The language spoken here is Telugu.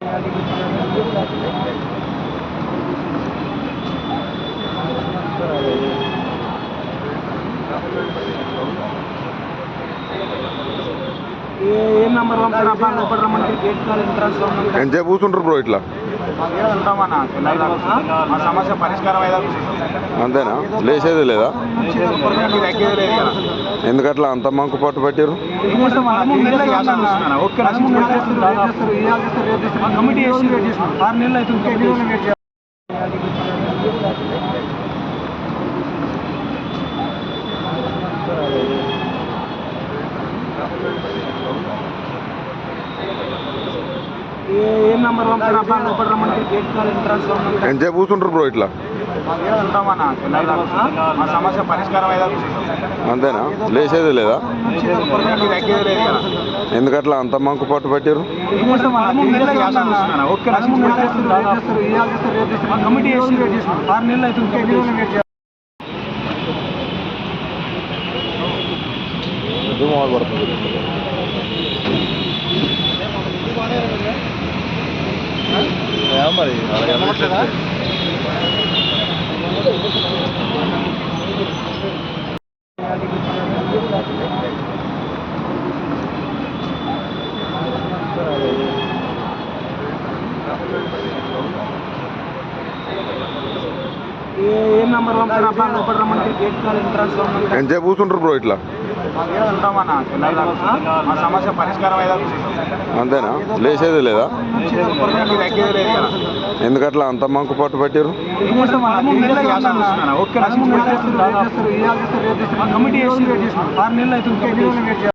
ఏం నంబర్ ఎంతసేపు కూర్చుంటారు బ్రో ఇట్లా? మా సమస్య పరిష్కారం అయితే అంతేనా? లేచేది లేదా? ఎందుకట్లా అంత మంకు పట్టు పెట్టారు? కమిటీ 6 నెలలు అవుతుంది. ఏం నంబర్ ఎంతసేపు కూర్చుంటారు బ్రో ఇట్లా? మా సమస్య పరిష్కారం అయితే అంతేనా? లేచేది లేదా? ఎందుకట్లా అంత మంకు పట్టు పెట్టారు? కమిటీ 6 నెలలు అవుతుంది. మరి ఏం నంబర్ ఎంతసేపు కూర్చుంటారు బ్రో ఇట్లా? మా సమస్య పరిష్కారం అయితే అంతేనా? లేచేది లేదా? ఎందుకట్లా అంత మంకు పట్టు పెట్టారు? కమిటీ 6 నెలలు అవుతుంది.